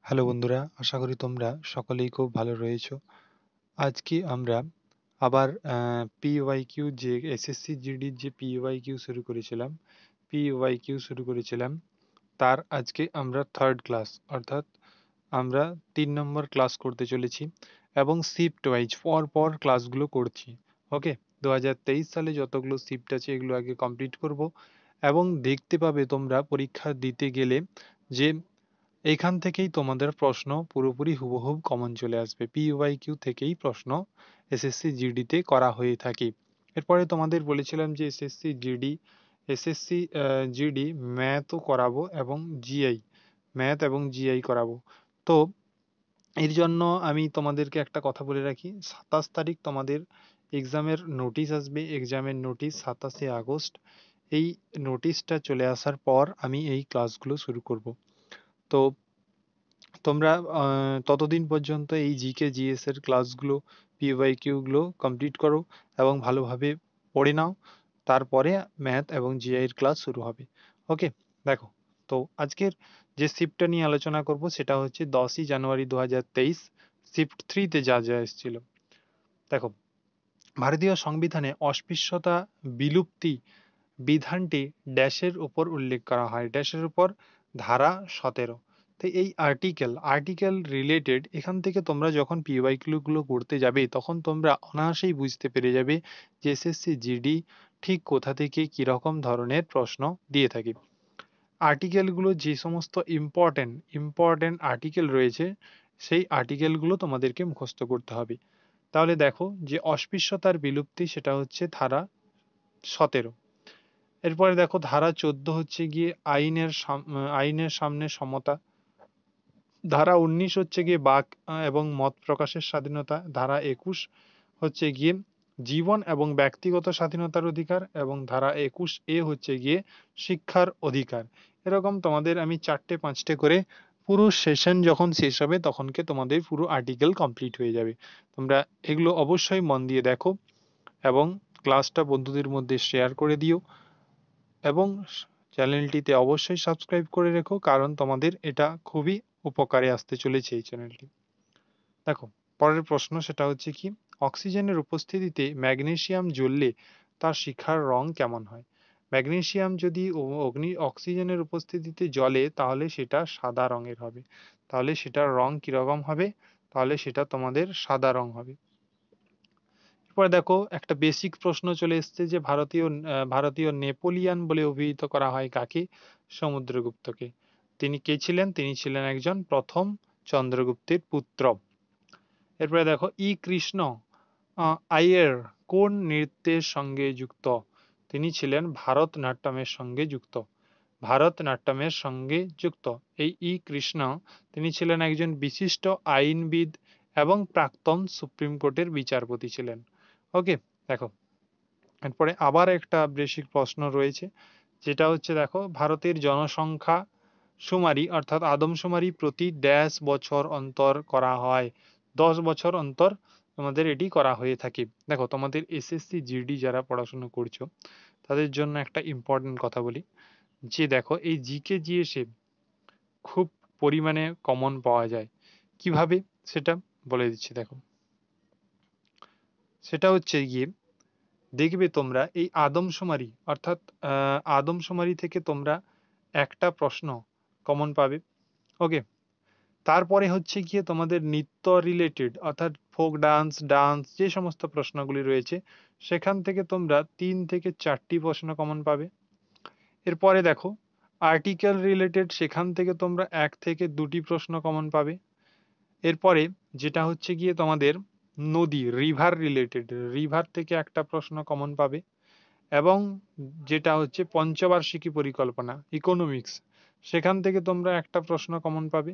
Hello বন্ধুরা, আশা করি তোমরা সকলেই খুব ভালো রয়েছো। আজকে আমরা আবার পিওয়াইকিউ যে এসএসসি জিডির যে পিওয়াইকিউ শুরু করেছিলাম তার আজকে আমরা থার্ড ক্লাস অর্থাৎ আমরা 3 নম্বর ক্লাস করতে চলেছি এবং শিফট ওয়াইজ পর পর ক্লাসগুলো করছি। ওকে, 2023 সালে যতগুলো শিফট আছে এগুলো আগে কমপ্লিট করব এবং দেখতে পাবে তোমরা পরীক্ষা দিতে গেলে যে এইখান থেকেই তোমাদের প্রশ্ন পুরোপুরি হুবহুব কমন চলে আসবে। পিওয়াইকিউ থেকেই প্রশ্ন এসএসসি জিডিতে করা হয়ে থাকে। এরপরে তোমাদের বলেছিলাম যে এসএসসি জিডি ম্যাথও করাবো এবং ম্যাথ এবং জিআই করাবো। তো এর জন্য আমি তোমাদেরকে একটা কথা বলে রাখি, 27 তারিখ তোমাদের এক্সামের নোটিশ আসবে। এক্সামের নোটিশ 27শে আগস্ট। এই নোটিশটা চলে আসার পর আমি এই ক্লাসগুলো শুরু করব। তো তোমরা ততদিন পর্যন্ত এই জিকে জিএস এর ক্লাসগুলো পিওয়াইকিউ গুলো কমপ্লিট করো এবং ভালোভাবে পড়ে নাও। তারপরে ম্যাথ এবং জিআই এর ক্লাস শুরু হবে। ওকে, দেখো, তো আজকের যে শিফটটা নিয়ে আলোচনা করব সেটা হচ্ছে 10ই জানুয়ারি 2023 শিফট 3তে যা যা এসেছিল। দেখো, ভারতীয় সংবিধানে অস্পৃশ্যতা বিলুপ্তি বিধানটি ড্যাশের উপর উল্লেখ করা হয়, ড্যাশের উপর ধারা 17। তো এই আর্টিকেল রিলেটেড এখান থেকে তোমরা যখন পিওয়াইকিউ গুলো করতে যাবে তখন তোমরা অনায়াসেই বুঝতে পেরে যাবে যে এসএসসি জিডি ঠিক কোথা থেকে কিরকম ধরনের প্রশ্ন দিয়ে থাকে। আর্টিকেলগুলো যে সমস্ত ইম্পর্টেন্ট আর্টিকেল রয়েছে সেই আর্টিকেলগুলো তোমাদেরকে মুখস্থ করতে হবে। তাহলে দেখো, যে অস্পৃশ্যতার বিলুপ্তি সেটা হচ্ছে ধারা 17। এরপরে দেখো, ধারা 14 হচ্ছে গিয়ে আইনের সামনে সমতা। ধারা 19 হচ্ছে গিয়ে বাক এবং মত প্রকাশের স্বাধীনতা। ধারা 21 হচ্ছে গিয়ে জীবন এবং ব্যক্তিগত স্বাধীনতার অধিকার এবং ধারা 21A হচ্ছে গিয়ে শিক্ষার অধিকার। এরকম তোমাদের আমি 4টে 5টে করে পুরো সেশন যখন শেষ হবে তখনকে তোমাদের পুরো আর্টিকেল কমপ্লিট হয়ে যাবে। তোমরা এগুলো অবশ্যই মন দিয়ে দেখো এবং ক্লাসটা বন্ধুদের মধ্যে শেয়ার করে দিও এবং চ্যানেলটিতে অবশ্যই সাবস্ক্রাইব করে রেখো, কারণ তোমাদের এটা খুবই উপকারে আসতে চলেছে এই চ্যানেলটি। দেখো, পরের প্রশ্ন সেটা হচ্ছে কি, অক্সিজেনের উপস্থিতিতে ম্যাগনেসিয়াম জ্বললে তার শিখার রং কেমন হয়? ম্যাগনেসিয়াম যদি অক্সিজেনের উপস্থিতিতে জ্বলে তাহলে সেটা সাদা রঙের হবে। তাহলে সেটার রং কিরকম হবে? তাহলে সেটা তোমাদের সাদা রং হবে। এরপরে দেখো, একটা বেসিক প্রশ্ন চলে এসেছে যে ভারতীয় নেপোলিয়ান বলে অভিহিত করা হয় কাকে? সমুদ্রগুপ্তকে। তিনি কে ছিলেন? তিনি ছিলেন একজন প্রথম চন্দ্রগুপ্তের পুত্র। এরপরে দেখো, কৃষ্ণ আইয়ের কোন নৃত্যের সঙ্গে যুক্ত? তিনি ছিলেন ভারতনাট্যমের সঙ্গে যুক্ত। ভারতনাট্যমের সঙ্গে যুক্ত এই কৃষ্ণ, তিনি ছিলেন একজন বিশিষ্ট আইনবিদ এবং প্রাক্তন সুপ্রিম কোর্টের বিচারপতি ছিলেন। ওকে, দেখো, এরপরে আবার একটা বেসিক প্রশ্ন রয়েছে, যেটা হচ্ছে দেখো, ভারতের জনসংখ্যা শুমারি অর্থাৎ আদমশুমারি প্রতি ড্যাশ বছর অন্তর করা হয়? 10 বছর অন্তর তোমাদের এটি করা হয়ে থাকে। দেখো, তোমাদের এসএসসি জিডি যারা পড়াশোনা করছো তাদের জন্য একটা ইম্পর্টেন্ট কথা বলি, যে দেখো, এই জিকে জিএসে খুব পরিমাণে কমন পাওয়া যায়। কিভাবে সেটা বলে দিচ্ছি। দেখো, সেটা হচ্ছে গিয়ে, দেখবে তোমরা এই আদমশুমারি অর্থাৎ আদমশুমারি থেকে তোমরা একটা প্রশ্ন কমন পাবে। ওকে, তারপরে হচ্ছে গিয়ে তোমাদের নৃত্য রিলেটেড অর্থাৎ ফোক ডান্স যে সমস্ত প্রশ্নগুলি রয়েছে সেখান থেকে তোমরা 3 থেকে 4টি প্রশ্ন কমন পাবে। এরপরে দেখো, আর্টিকেল রিলেটেড সেখান থেকে তোমরা 1 থেকে 2টি প্রশ্ন কমন পাবে। এরপরে যেটা হচ্ছে গিয়ে তোমাদের নদী রিভার রিলেটেড, রিভার থেকে একটা প্রশ্ন কমন পাবে। এবং যেটা হচ্ছে পঞ্চবার্ষিকী পরিকল্পনা ইকোনমিক্স, সেখান থেকে তোমরা একটা প্রশ্ন কমন পাবে।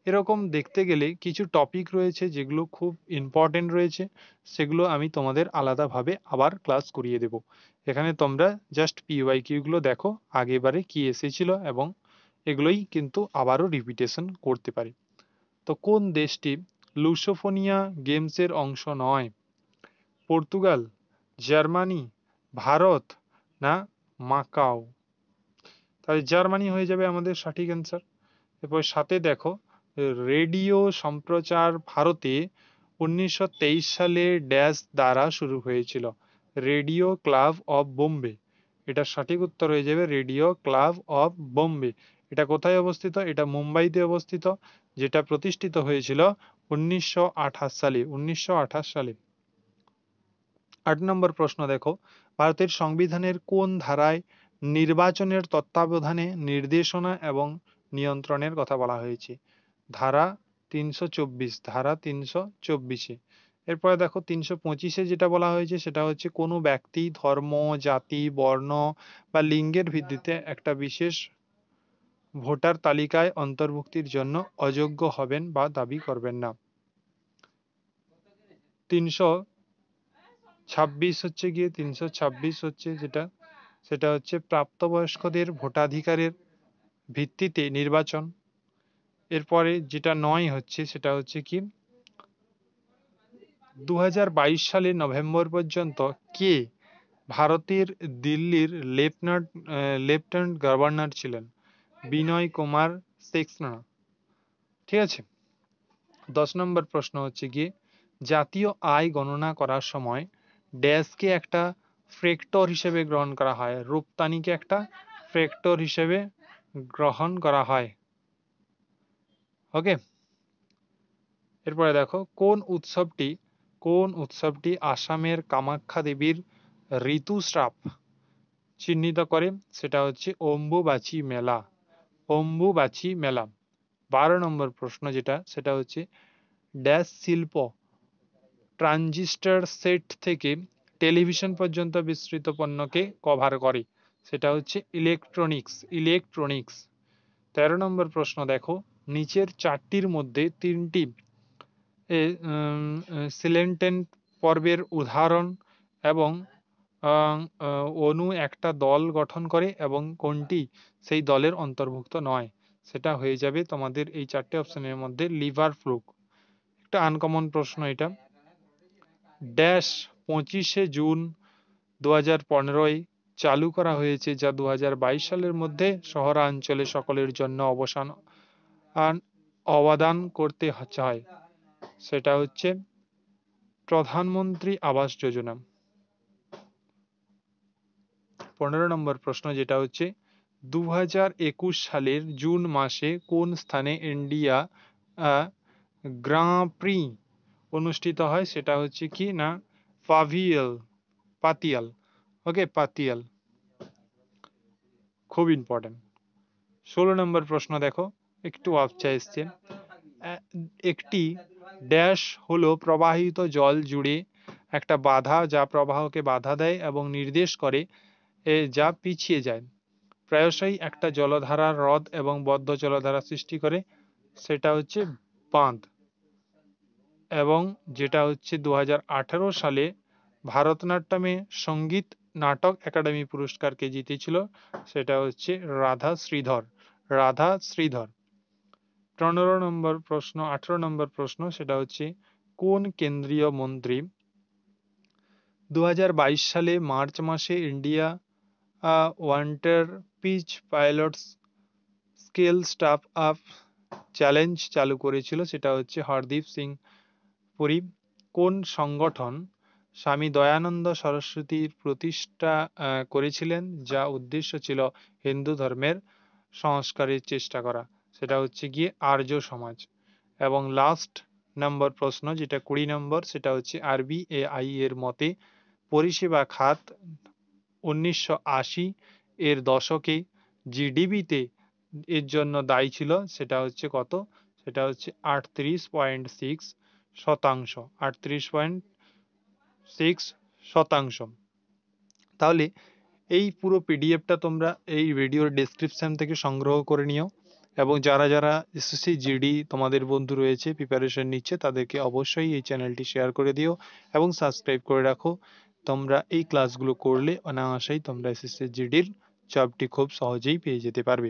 এরকম দেখতে গেলে কিছু টপিক রয়েছে যেগুলো খুব ইম্পর্টেন্ট রয়েছে, সেগুলো আমি তোমাদের আলাদাভাবে আবার ক্লাস করিয়ে দেব। এখানে তোমরা জাস্ট পিওয়াইকিউ গুলো দেখো আগেবারে কি এসেছিল এবং এগুলোই কিন্তু আবারও রিপিটেশন করতে পারি। তো কোন দেশটি লুসোফোনিয়া গেমসের অংশ নয়? পর্তুগাল, জার্মানি, ভারত না মাকাও? তাহলে জার্মানি হয়ে যাবে আমাদের সঠিক অ্যান্সার। এরপর সাথে দেখো, রেডিও সম্প্রচার ভারতে 1923 সালে ড্যাশ দ্বারা শুরু হয়েছিল? Radio club of Bombay. এটা সঠিক উত্তর হয়ে যাবে রেডিও ক্লাব অফ বোম্বে। এটা কোথায় অবস্থিত? এটা মুম্বাইতে অবস্থিত, যেটা প্রতিষ্ঠিত হয়েছিল 1928 সালে। 1928 সালে। 8 নম্বর প্রশ্ন দেখো, ভারতের সংবিধানের কোন ধারায় নির্বাচনের তত্ত্বাবধানে নির্দেশনা এবং নিয়ন্ত্রণের কথা বলা হয়েছে? ধারা 324। ধারা 324-এ। এরপরে দেখো 325-এ যেটা বলা হয়েছে সেটা হচ্ছে কোনো ব্যক্তি ধর্ম, জাতি, বর্ণ বা লিঙ্গের ভিত্তিতে একটা বিশেষ ভোটার তালিকায় অন্তর্ভুক্তির জন্য অযোগ্য হবেন বা দাবি করবেন না। 326 হচ্ছে গিয়ে 326 হচ্ছে যেটা, সেটা হচ্ছে প্রাপ্তবয়স্কদের ভোটাধিকারের ভিত্তিতে নির্বাচন। এরপরে যেটা 9 হচ্ছে সেটা হচ্ছে কি 2022 সালের নভেম্বর পর্যন্ত কে ভারতের দিল্লির লেফটেন্যান্ট গভর্নর ছিলেন? বিনয় কুমার সেক্সেনা। ঠিক আছে। 10 নম্বর প্রশ্ন হচ্ছে গিয়ে জাতীয় আয় গণনা করার সময় ড্যাশকে একটা ফ্যাক্টর হিসেবে গ্রহণ করা হয়, রপ্তানিকে একটা ফ্যাক্টর হিসেবে গ্রহণ করা হয়। ওকে। এরপরে দেখো কোন উৎসবটি আসামের কামাখ্যা দেবীর ঋতুস্রাব চিহ্নিত করে? সেটা হচ্ছে অম্বুবাচী মেলা। অম্বুবাচী মেলা। 12 নম্বর প্রশ্ন যেটা, সেটা হচ্ছে ড্যাশ শিল্প ট্রানজিস্টর সেট থেকে টেলিভিশন পর্যন্ত বিস্তৃত পণ্যকে কভার করে? সেটা হচ্ছে ইলেকট্রনিক্স। 13 নম্বর প্রশ্ন দেখো, নিচের চারটির মধ্যে তিনটি সিলেন্টেন পর্বের উদাহরণ এবং অণু একটা দল গঠন করে এবং কোনটি সেই দলের অন্তর্ভুক্ত নয়? সেটা হয়ে যাবে তোমাদের এই চারটে অপশনের মধ্যে লিভার ফ্লুক। একটা আনকমন প্রশ্ন এটা। ড্যাশ 25শে জুন 2015 চালু করা হয়েছে, যা 2022 সালের মধ্যে শহরাঞ্চলে সকলের জন্য অবদান করতে হয়? সেটা হচ্ছে প্রধানমন্ত্রী আবাস যোজনা। 15 নম্বর প্রশ্ন যেটা হচ্ছে 2021 সালের জুন মাসে কোন স্থানে ইন্ডিয়া গ্রাঁ প্রি অনুষ্ঠিত হয়? সেটা হচ্ছে কি না পাতিয়াল। ওকে, পাতিয়াল। খুব ইম্পর্টেন্ট। 16 নম্বর প্রশ্ন দেখো, একটু আপচা এসছে। একটি ড্যাশ হলো প্রবাহিত জল জুড়ে একটা বাধা যা প্রবাহকে বাধা দেয় এবং নির্দেশ করে যা পিছিয়ে যায়। প্রায়শই একটা জলধারা হ্রদ এবং বদ্ধ জলধারা সৃষ্টি করে, সেটা হচ্ছে বাঁধ। এবং যেটা হচ্ছে 2018 সালে ভারতনাট্যমে সঙ্গীত নাটক একাডেমি পুরস্কারকে জিতেছিল, সেটা হচ্ছে রাধা শ্রীধর। 18 নম্বর প্রশ্ন সেটা হচ্ছে কোন কেন্দ্রীয় মন্ত্রী 2022 সালে মার্চ মাসে India water pitch pilots scale startup challenge চালু করেছিল? সেটা হচ্ছে হরদীপ সিং পুরী। কোন সংগঠন স্বামী দয়ানন্দ সরস্বতীর প্রতিষ্ঠা করেছিলেন, যা উদ্দেশ্য ছিল হিন্দু ধর্মের সংস্কারের চেষ্টা করা? সেটা হচ্ছে গিয়ে আর্য সমাজ। এবং লাস্ট নম্বর প্রশ্ন যেটা 20 নম্বর, সেটা হচ্ছে RBI এর মতে পরিষেবা খাত 1980 এর দশকে জিডিপিতে এর জন্য দায়ী ছিল, সেটা হচ্ছে কত? সেটা হচ্ছে 38.6%। 38.6%। তাহলে এই পুরো পিডিএফটা তোমরা এই ভিডিওর ডেসক্রিপশন থেকে সংগ্রহ করে নিও, এবং যারা যারা এসএসসি জিডি তোমাদের বন্ধু রয়েছে প্রিপারেশন নিচ্ছে তাদেরকে অবশ্যই এই চ্যানেলটি শেয়ার করে দিও এবং সাবস্ক্রাইব করে রাখো। তোমরা এই ক্লাসগুলো করলে অনায়াসেই তোমরা এসএসসি জিডির জবটি খুব সহজেই পেয়ে যেতে পারবে।